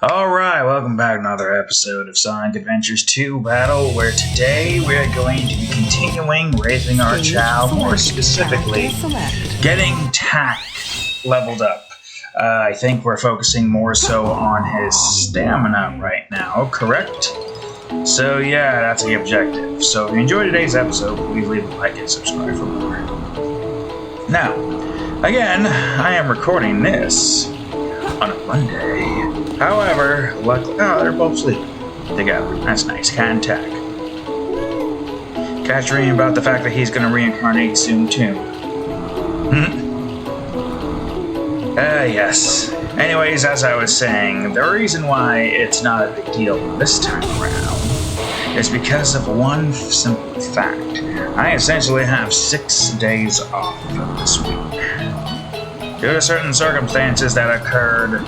Alright, welcome back to another episode of Sonic Adventures 2 Battle, where today we are going to be continuing raising our Chao, more specifically, getting Tack leveled up. I think we're focusing more so on his stamina right now, correct? So yeah, that's the objective. So if you enjoyed today's episode, please leave a like and subscribe for more. Now, again, I am recording this on a Monday. However, luckily, they're both sleeping together. That's nice. Cat and Tack. Cat's dreaming about the fact that he's going to reincarnate soon too. Yes. Anyways, as I was saying, the reason why it's not a big deal this time around is because of one simple fact. I essentially have 6 days off this week. Due to certain circumstances that occurred,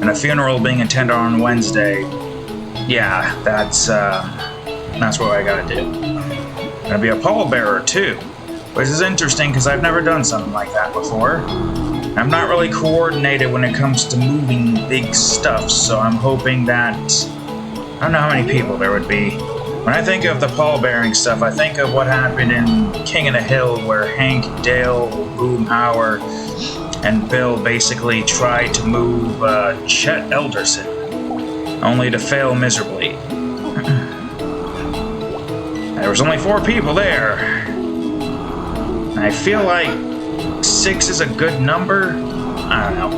and a funeral being attended on Wednesday, yeah, that's what I gotta do. Gonna be a pallbearer too, which is interesting because I've never done something like that before. I'm not really coordinated when it comes to moving big stuff, so I'm hoping that, I don't know how many people there would be. When I think of the pallbearing stuff, I think of what happened in King of the Hill, where Hank, Dale, Boomhauer, and Bill basically tried to move Chet Elderson, only to fail miserably. There was only 4 people there. And I feel like 6 is a good number. I don't know.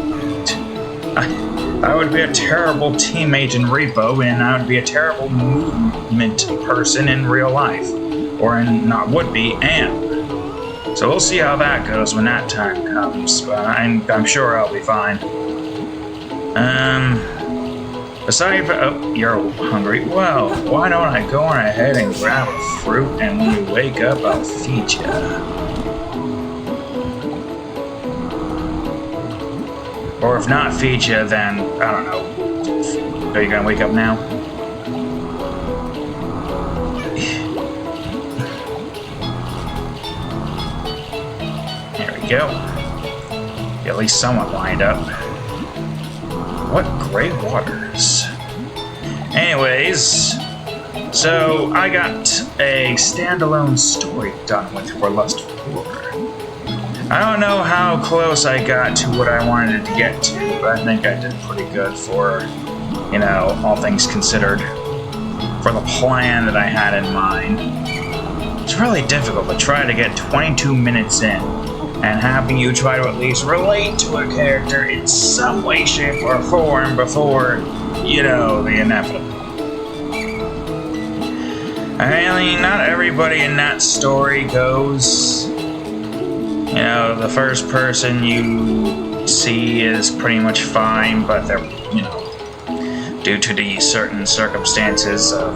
I would be a terrible teammate in Repo, and I would be a terrible movement person in real life. Or in, not would be, and. So we'll see how that goes when that time comes, but I'm sure I'll be fine. Aside from, oh, you're hungry? Well, why don't I go on ahead and grab a fruit, and when you wake up, I'll feed ya. Or if not feed ya, then, I don't know. Are you gonna wake up now? Go. At least somewhat lined up. What great waters. Anyways, so I got a standalone story done with For Lust 4. I don't know how close I got to what I wanted to get to, but I think I did pretty good for, you know, all things considered, for the plan that I had in mind. It's really difficult to try to get 22 minutes in and having you try to at least relate to a character in some way, shape, or form before, you know, the inevitable. I mean, not everybody in that story goes, you know, the first person you see is pretty much fine, but they're, you know, due to the certain circumstances of,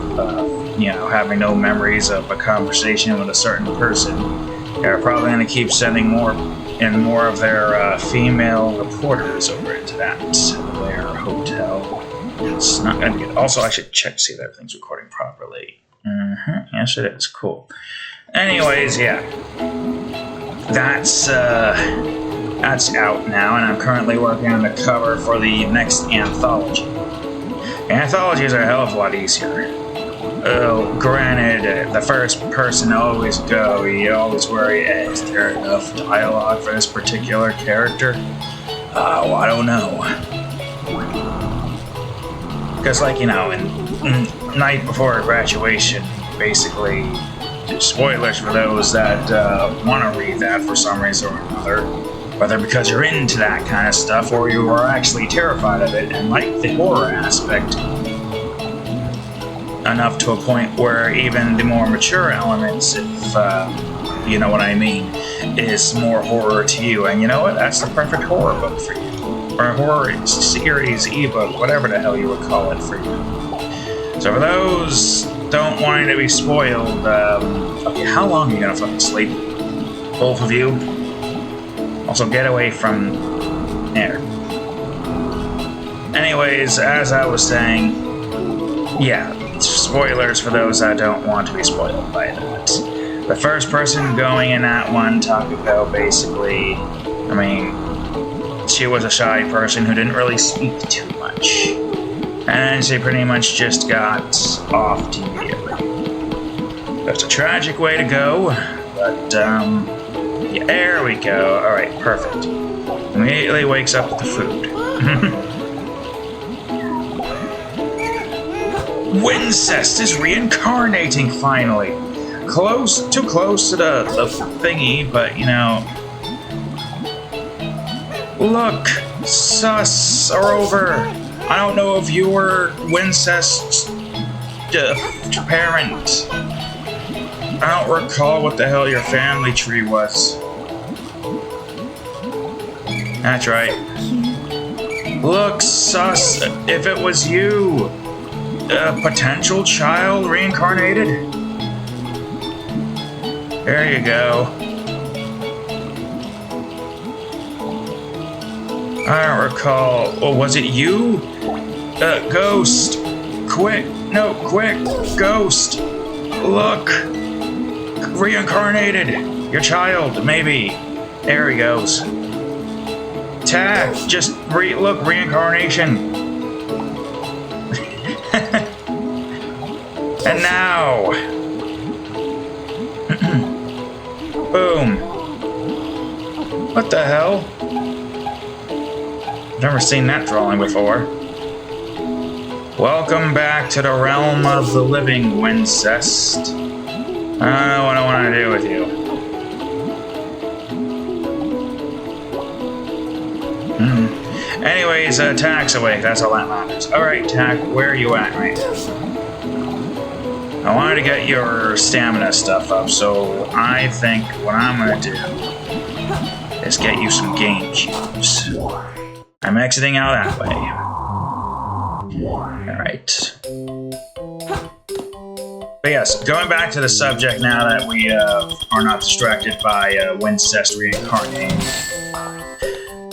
you know, having no memories of a conversation with a certain person, they're probably going to keep sending more and more of their female reporters over into that their hotel. It's not going to be good. Also, I should check to see if everything's recording properly. Yes, it is. Cool. Anyways, yeah. That's out now, and I'm currently working on the cover for the next anthology. Anthologies are a hell of a lot easier. Oh, granted, the first person to always go, you always worry, is there enough dialogue for this particular character? Oh, I don't know. Because, like, you know, in night before graduation, basically, spoilers for those that want to read that for some reason or another, whether because you're into that kind of stuff or you are actually terrified of it and like the horror aspect, enough to a point where even the more mature elements, if you know what I mean, is more horror to you. And you know what? That's the perfect horror book for you. Or a horror series, ebook, whatever the hell you would call it for you. So for those don't wanting to be spoiled, okay, how long are you gonna fucking sleep? Both of you? Also, get away from there. Anyways, as I was saying, yeah, spoilers for those that don't want to be spoiled by that. The first person going in that one, Takuko, basically, I mean, she was a shy person who didn't really speak too much. And she pretty much just got offed immediately. That's a tragic way to go, but yeah, there we go. Alright, perfect. Immediately wakes up with the food. Wincest is reincarnating finally. Too close to the thingy, but you know. Look, sus are over. I don't know if you were Wincest's parent. I don't recall what the hell your family tree was. That's right. Look, sus, if it was you, a potential child reincarnated? There you go. I don't recall. Oh, was it you? Ghost. Quick. No, quick. Ghost. Look. Reincarnated. Your child, maybe. There he goes. Attack. Just look, reincarnation. And now. Boom. What the hell? Never seen that drawing before. Welcome back to the realm of the living, Wincest. I don't know what I want to do with you. Anyways, Tack's awake. That's all that matters. Alright, Tack, where are you at right now? I wanted to get your stamina stuff up, so I think what I'm going to do is get you some game cubes. I'm exiting out that way. Alright. But yes, going back to the subject now that we are not distracted by Wincest reincarnating.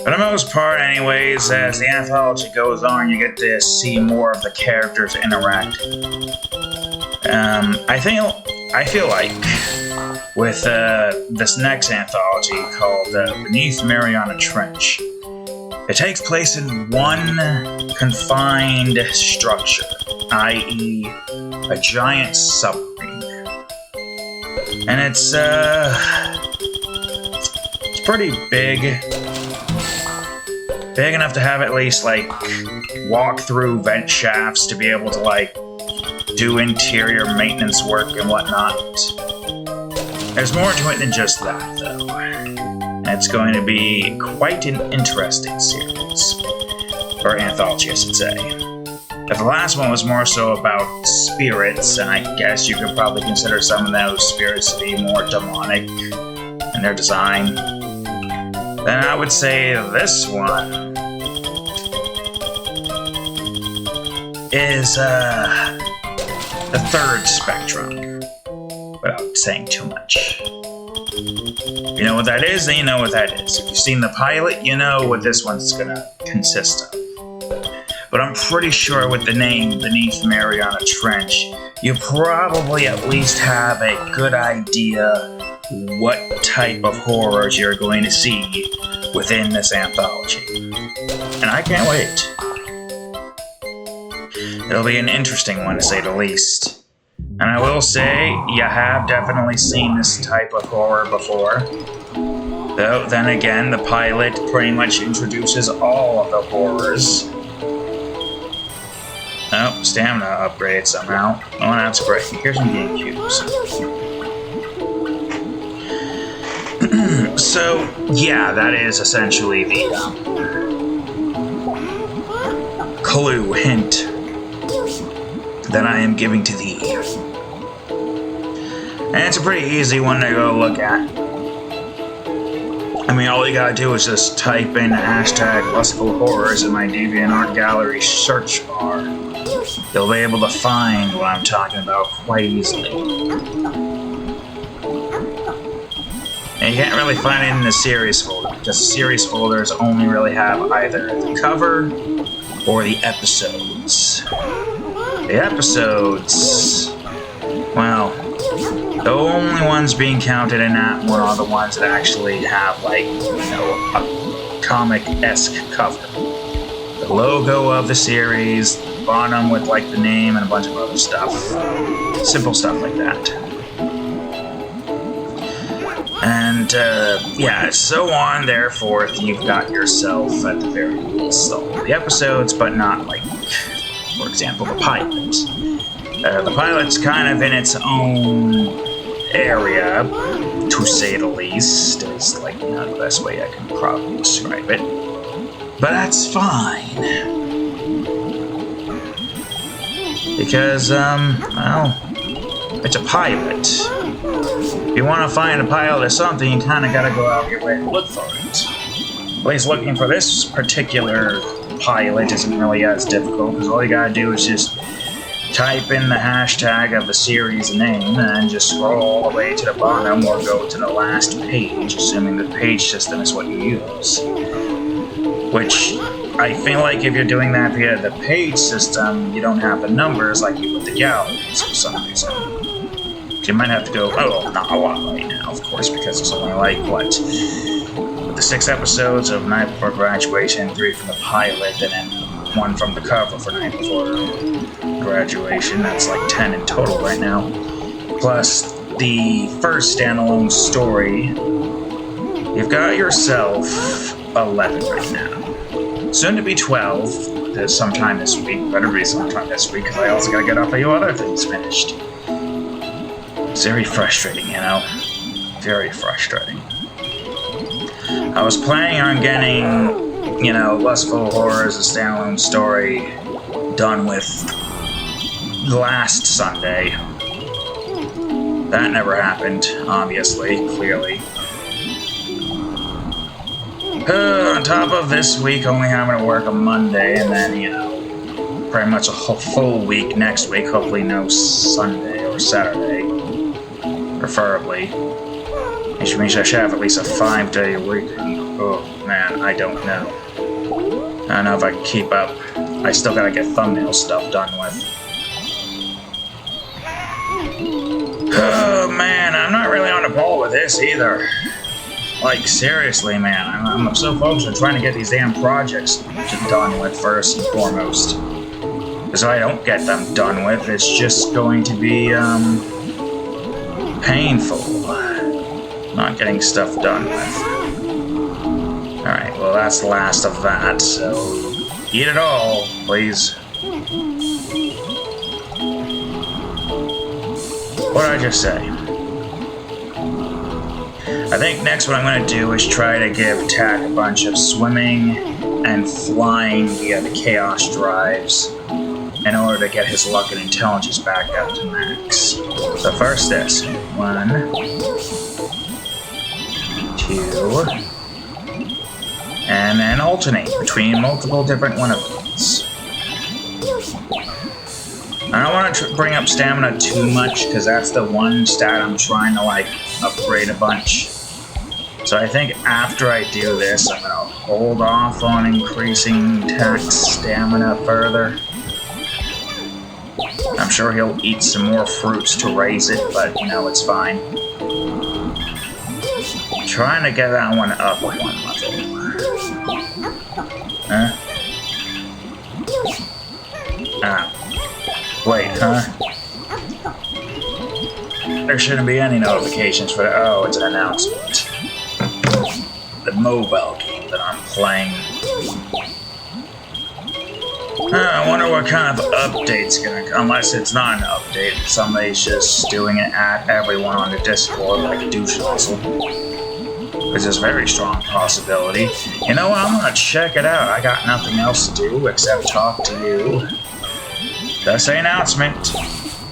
For the most part, anyways, as the anthology goes on, you get to see more of the characters interact. I feel like with this next anthology called Beneath Mariana Trench, it takes place in one confined structure, i.e. a giant submarine. And it's pretty big. Big enough to have at least, like, walk through vent shafts to be able to, like, do interior maintenance work and whatnot. There's more to it than just that, though. It's going to be quite an interesting series. Or anthology, I should say. But the last one was more so about spirits, and I guess you could probably consider some of those spirits to be more demonic in their design. Then I would say this one is the third spectrum, without saying too much. If you know what that is, then you know what that is. If you've seen the pilot, you know what this one's gonna consist of. But I'm pretty sure with the name Beneath Mariana Trench, you probably at least have a good idea what type of horrors you're going to see within this anthology. And I can't wait. It'll be an interesting one, to say the least. And I will say, you have definitely seen this type of horror before. Though, then again, the pilot pretty much introduces all of the horrors. Oh, stamina upgrade somehow. Oh, that's great. Here's some game cubes. So, yeah, that is essentially the clue, hint that I am giving to thee. And it's a pretty easy one to go look at. I mean, all you gotta do is just type in hashtag lustful horrors in my DeviantArt gallery search bar. You'll be able to find what I'm talking about quite easily. And you can't really find it in the series folder, because the series folders only really have either the cover or the episodes. The episodes, well, the only ones being counted in that one are the ones that actually have, like, you know, a comic-esque cover. the logo of the series, bottom with like the name and a bunch of other stuff. Simple stuff like that. And yeah, so on, therefore, you've got yourself at the very least all the episodes, but not like, for example, the pilot. The pilot's kind of in its own area, to say the least, is like not the best way I can probably describe it. But that's fine. Because, well, it's a pilot. If you want to find a pilot or something, you kind of got to go out your way and look for it. At least looking for this particular pilot isn't really as difficult, because all you got to do is just type in the hashtag of the series name and just scroll all the way to the bottom or go to the last page, assuming the page system is what you use. Which, I feel like if you're doing that via the page system, you don't have the numbers like you with the galleries for some reason. You might have to go, oh, not a lot right now, of course, because it's only like, what, the 6 episodes of Night Before Graduation, 3 from the pilot, and then 1 from the cover for Night Before Graduation. That's like 10 in total right now. Plus the first standalone story. You've got yourself 11 right now. Soon to be 12 sometime this week. Better be sometime this week, because I also gotta get a few other things finished. It's very frustrating, you know? Very frustrating. I was planning on getting, you know, Lustful Horrors, a standalone story, done with last Sunday. That never happened, obviously, clearly. On top of this week only having to work on Monday, and then, you know, pretty much a whole full week next week, hopefully no Sunday or Saturday, preferably. Which means I should have at least a 5-day week. Oh man, I don't know. I don't know if I can keep up. I still gotta get thumbnail stuff done with. Oh man, I'm not really on the ball with this either. Like, seriously, man, I'm so focused on trying to get these damn projects done with first and foremost. Because if I don't get them done with, it's just going to be, painful. Not getting stuff done with. Alright, well, that's the last of that, so eat it all, please. What did I just say? I think next what I'm going to do is try to give Tack a bunch of swimming and flying via the Chaos Drives in order to get his luck and intelligence back up to max. So first this. 1, 2, and then alternate between multiple different one of these. I don't want to bring up stamina too much, because that's the one stat I'm trying to, like, upgrade a bunch. So I think after I do this, I'm going to hold off on increasing Tack's stamina further. I'm sure he'll eat some more fruits to raise it, but, you know, it's fine. Trying to get that one up 1 level. Huh? Ah. Wait, huh? There shouldn't be any notifications for that. Oh, it's an announcement. The mobile game that I'm playing. I wonder what kind of update's gonna come. Unless it's not an update, somebody's just doing it at everyone on the Discord like a douche nozzle. Which is a very strong possibility. You know what? I'm gonna check it out. I got nothing else to do except talk to you. That's the announcement.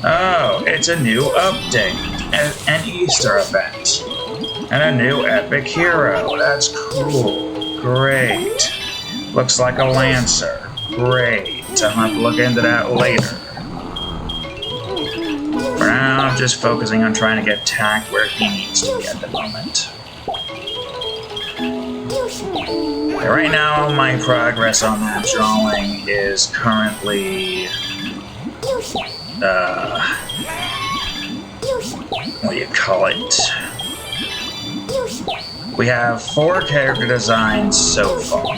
Oh, it's a new update. An Easter event. And a new epic hero. That's cool. Great. Looks like a Lancer. Great. I'll have to look into that later. For now, I'm just focusing on trying to get Tack where he needs to be at the moment. Right now, my progress on that drawing is currently, what do you call it? We have 4 character designs so far.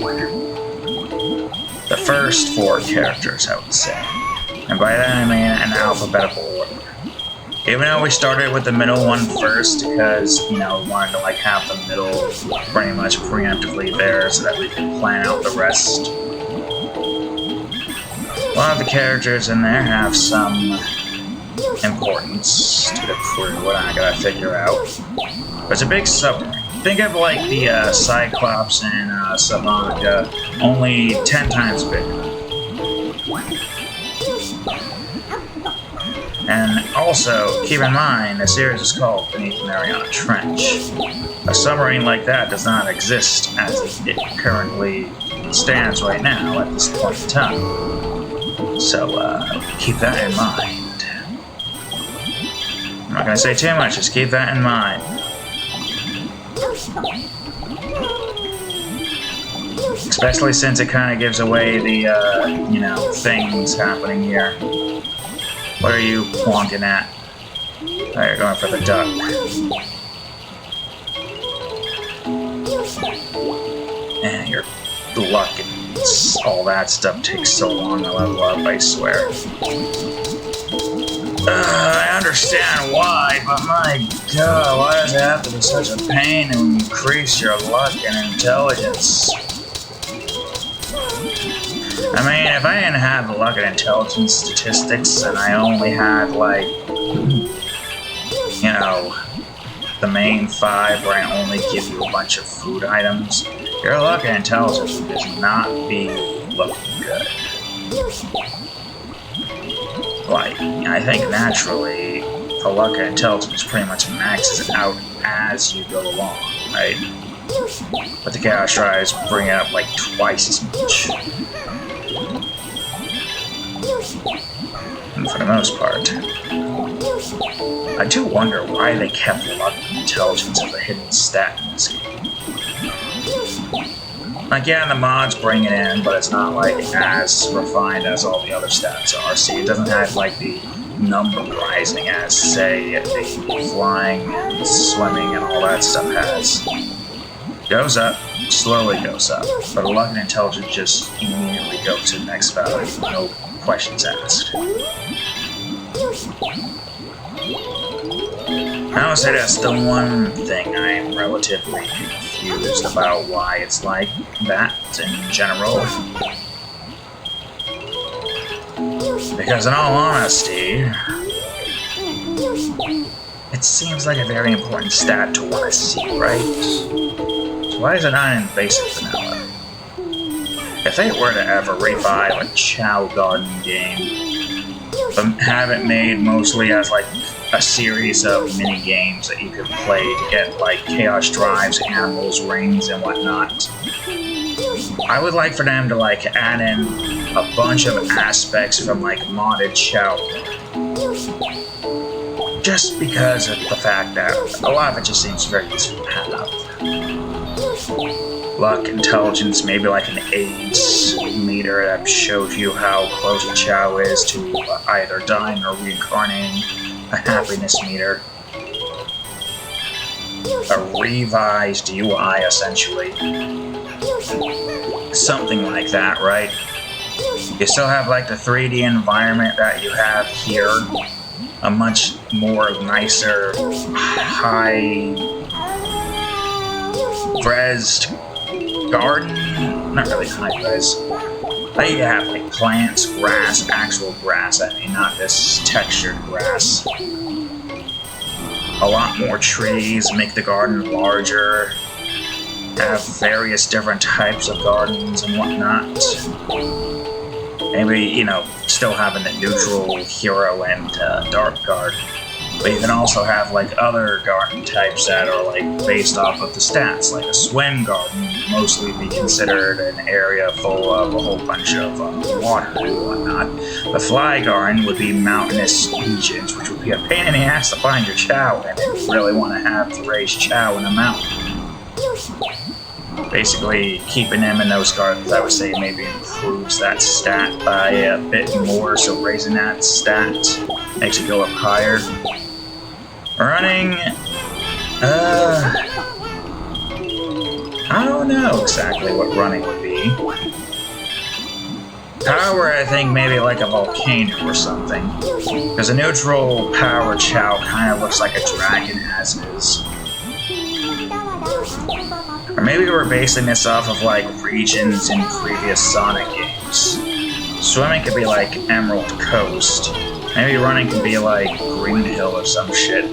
The first 4 characters, I would say. And by that I mean in alphabetical order. Even though we started with the middle one first, because, you know, we wanted to like have the middle pretty much preemptively there so that we could plan out the rest. A lot of the characters in there have some importance to the crew, what I gotta figure out. It's a big submarine. Think of like the Cyclops and Savanica, only 10 times bigger. And also, keep in mind, the series is called Beneath the Mariana Trench. A submarine like that does not exist as it currently stands right now at this point in time. So, keep that in mind. I'm not going to say too much, just keep that in mind. Especially since it kind of gives away the, you know, things happening here. What are you plonking at? Oh, you're going for the duck. And your luck and all that stuff takes so long to level up, I swear. I understand why, but my god, why does it have to be such a pain to increase your luck and intelligence? I mean, if I didn't have the luck and intelligence statistics and I only had, like, you know, the main 5 where I only give you a bunch of food items, your luck and intelligence would just not be looking good. Like, I think naturally, the luck and intelligence pretty much maxes out as you go along, right? But the Chaos Drives bring it up like twice as much. And for the most part, I do wonder why they kept luck and intelligence as a hidden stat in this game. Like, yeah, the mods bring it in, but it's not like as refined as all the other stats are. See, it doesn't have like the number rising as, say, the flying and swimming and all that stuff has. Goes up, slowly goes up, but luck and intelligence just immediately go to the next value, no questions asked. I would say that's the one thing I am relatively confused about why it's like that in general. Because in all honesty, it seems like a very important stat to want to see, right? So why is it not in basic vanilla? If they were to ever revive a Chao Garden game, but have it made mostly as like a series of mini games that you could play to get like Chaos Drives, animals, rings, and whatnot, I would like for them to like add in a bunch of aspects from like modded Chao Garden. Just because of the fact that a lot of it just seems very useful to have. Luck, intelligence, maybe like an AIDS meter that shows you how close a Chao is to either dying or reincarnating, a happiness meter, a revised UI essentially, something like that, right? You still have like the 3D environment that you have here, a much more nicer, high-res garden, not really high-res, but you have like plants, grass, actual grass, I mean, not this textured grass. A lot more trees, make the garden larger, have various different types of gardens and whatnot. Maybe, you know, still having the neutral hero and dark garden. But you can also have like other garden types that are like based off of the stats, like a swim garden would mostly be considered an area full of a whole bunch of water and whatnot. The fly garden would be mountainous regions, which would be a pain in the ass to find your Chao in if you really want to have to raise Chao in a mountain. Basically, keeping them in those gardens, I would say, maybe improves that stat by a bit more, so raising that stat makes it go up higher. Running, I don't know exactly what running would be. Power, I think maybe like a volcano or something. Because a neutral power Chao kind of looks like a dragon as is. Or maybe we're basing this off of like regions in previous Sonic games. Swimming could be like Emerald Coast. Maybe running could be like Green Hill or some shit.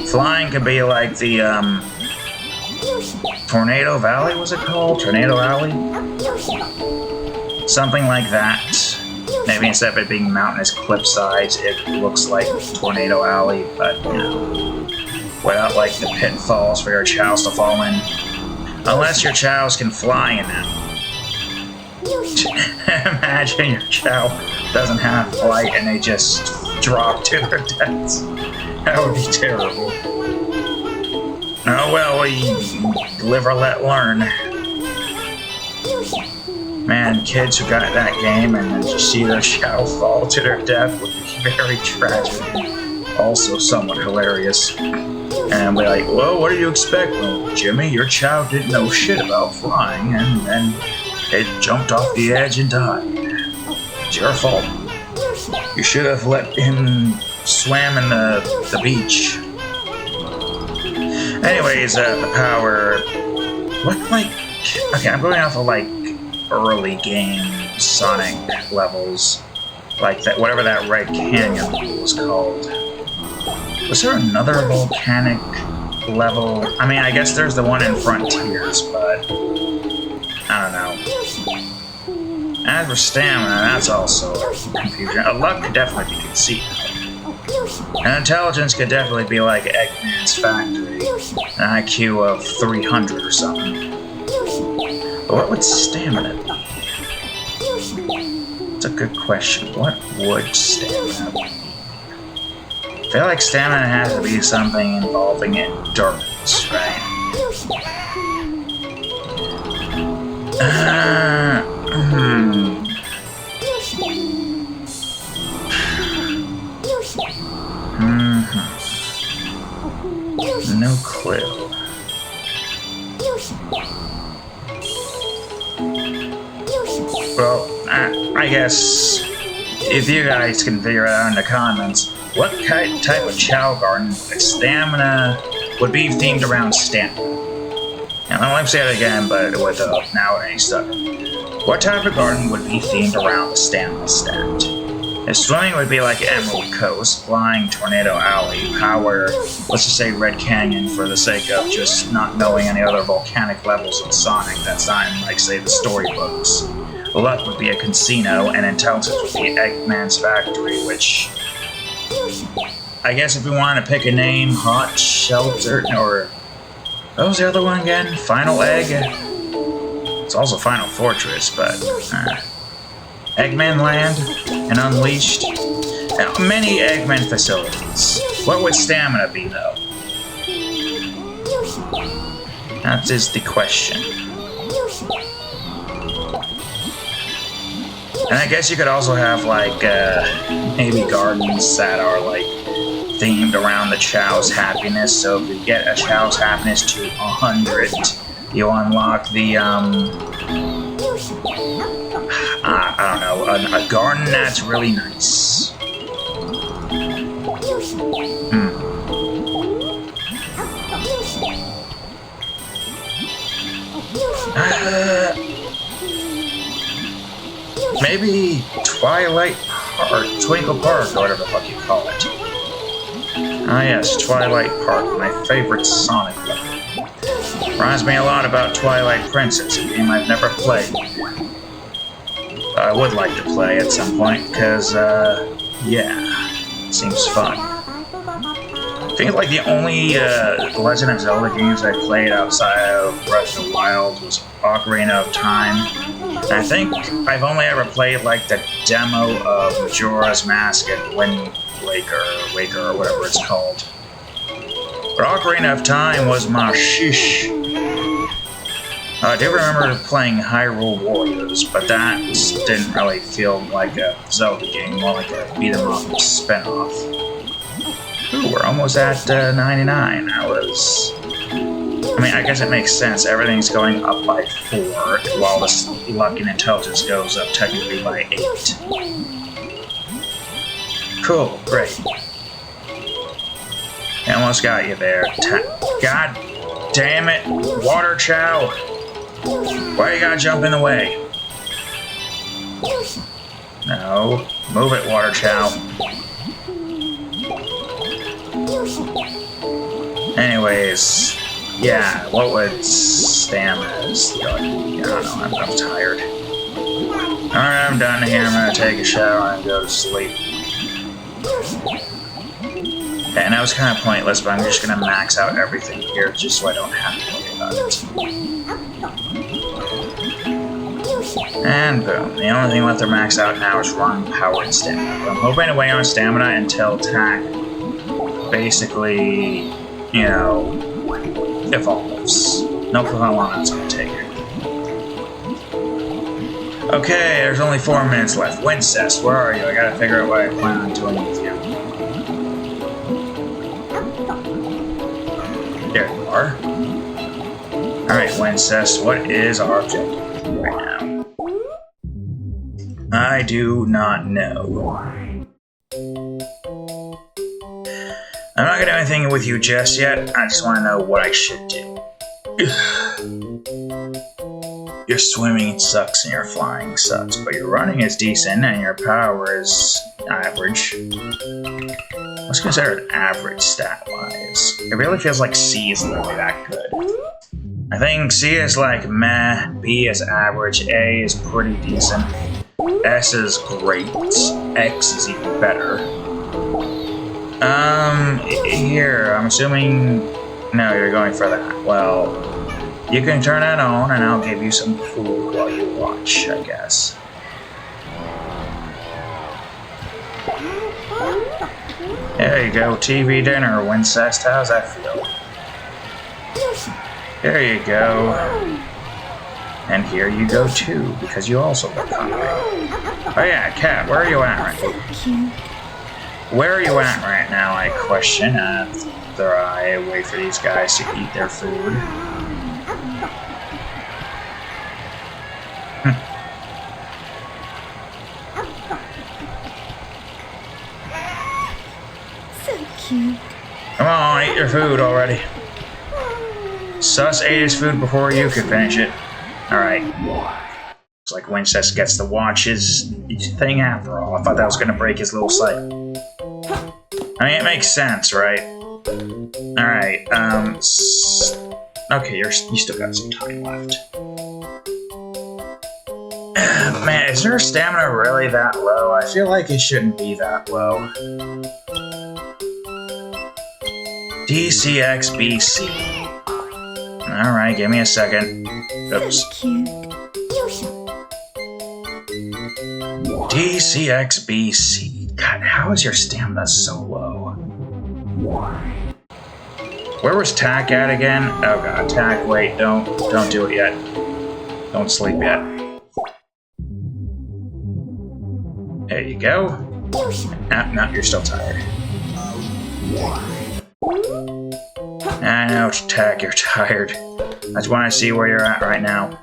Flying could be like the Tornado Valley, was it called? Tornado Alley? Something like that. Maybe instead of it being mountainous cliff sides, it looks like Tornado Alley, but you know, without like the pitfalls for your chows to fall in. Unless your chows can fly in them. Imagine your chow doesn't have flight and they just drop to their deaths. That would be terrible. Oh well, we live or let learn. Man, kids who got that game and then just see their chow fall to their death would be very tragic. Also somewhat hilarious. And we're like, well, what do you expect? Well, Jimmy, your chow didn't know shit about flying and then it jumped off the edge and died. It's your fault. You should have let him swim in the beach. Anyways, the power... What, like... Okay, I'm going off of, like, early game Sonic levels. Like, that, whatever that Red Canyon level was called. Was there another volcanic level? I mean, I guess there's the one in Frontiers, but... I don't know. As for stamina, that's also confusion. Luck could definitely be conceived. And intelligence could definitely be like Eggman's Factory, an IQ of 300 or something. But what would stamina be? That's a good question. What would stamina be? I feel like stamina has to be something involving endurance, right? No clue. Well, I guess if you guys can figure it out in the comments, what type of Chao Garden stamina would be themed around stamina? And let me say it again, but with now it ain't stuck. What type of garden would be themed around the stamina stat? If swimming would be like Emerald Coast, flying Tornado Alley, power, let's just say Red Canyon for the sake of just not knowing any other volcanic levels in Sonic that's not in, like, say, the storybooks. Luck would be a casino, and intelligence would be Eggman's Factory, which... I guess if we want to pick a name, Hot Shelter, or... What was the other one again? Final Egg? It's also Final Fortress, but... Eggman Land and Unleashed. Many Eggman facilities. What would stamina be, though? That is the question. And I guess you could also have, like, maybe gardens that are, like, themed around the Chow's happiness. So if you get a Chow's happiness to 100, you unlock the, I don't know, a garden that's really nice. Maybe Twilight Park, Twinkle Park, or whatever the fuck you call it. Ah yes, Twilight Park, my favorite Sonic level. Reminds me a lot about Twilight Princess, a game I've never played. I would like to play at some point, because, yeah, it seems fun. I think like the only Legend of Zelda games I played outside of Breath of the Wild was Ocarina of Time. And I think I've only ever played like the demo of Majora's Mask and Wind Waker, or whatever it's called. But Ocarina of Time was my shish. I do remember playing Hyrule Warriors, but that didn't really feel like a Zelda game, more like a beat-em-up spin-off. Ooh, we're almost at 99. That was I mean, I guess it makes sense. Everything's going up by 4, while this luck and intelligence goes up technically by 8. Cool, great. I almost got you there. God damn it! Water Chao! Why you gotta jump in the way? No. Move it, Water Chao. Anyways, yeah, what would Stamina's like? I don't know, I'm tired. Alright, I'm done here. I'm gonna take a shower and go to sleep. Okay, and that was kind of pointless, but I'm just gonna max out everything here just so I don't have to worry about it. And boom. The only thing left to max out now is run, power, and stamina. But I'm hoping to wait on stamina until attack basically, you know, evolves. No clue how long that's gonna take. Okay, there's only 4 minutes left. Wincest, where are you? I gotta figure out what I plan on doing with you. There you are. Alright, Wincest, what is our objective right now? I do not know. I'm not gonna do anything with you just yet. I just want to know what I should do. Your swimming sucks and your flying sucks, but your running is decent and your power is average. What's considered average stat-wise? It really feels like C is literally that good. I think C is like meh, B is average, A is pretty decent, S is great, X is even better. Here, I'm assuming... No, you're going for that. Well, you can turn it on and I'll give you some food while you watch, I guess. There you go, TV dinner, Wincest. How's that feel? There you go. And here you go too, because you also look hungry. Oh yeah, Cat, where are you at right now? Where are you at right now, I question, after I wait for these guys to eat their food. So cute. Come on, eat your food already. Sus ate his food before you could finish it. Alright. Looks like Wincest gets to watch his thing after all. I thought that was going to break his little cycle. I mean, it makes sense, right? Alright, okay, you still got some time left. Man, is your stamina really that low? I feel like it shouldn't be that low. DCXBC. Alright, give me a second. Oops. DCXBC. God, how is your stamina so low? Where was Tack at again? Oh god, Tack, wait, don't do it yet. Don't sleep yet. There you go. No, you're still tired. I know, Tack, you're tired. I just want to see where you're at right now.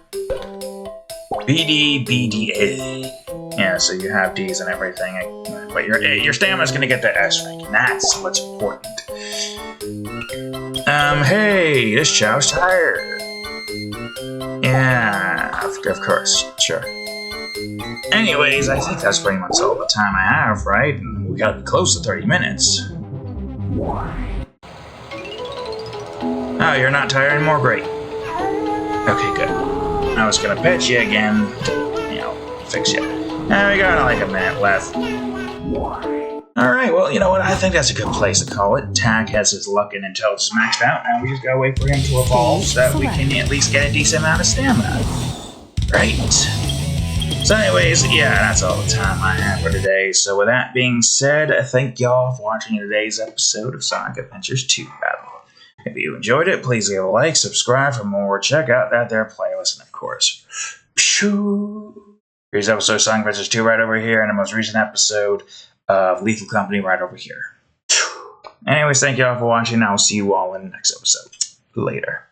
BDBDA. Yeah, so you have D's and everything, but your stamina's gonna get the S rank, and that's what's important. Hey, this Chao's tired. Yeah, of course, sure. Anyways, I think that's pretty much all the time I have, right? And we gotta be close to 30 minutes. Oh, you're not tired anymore? Great. Okay, good. I was gonna pet you again, you know, fix you. And we got like a minute left. Alright, well, you know what? I think that's a good place to call it. Tack has his luck and intelligence maxed out. Now we just gotta wait for him to evolve so that we can at least get a decent amount of stamina. Right. So anyways, yeah, that's all the time I have for today. So with that being said, thank y'all for watching today's episode of Sonic Adventures 2 Battle. If you enjoyed it, please give a like, subscribe for more, check out that there playlist, and of course, here's episode of Sonic Adventures 2 right over here, and the most recent episode of Lethal Company right over here. Anyways, thank you all for watching, and I will see you all in the next episode. later.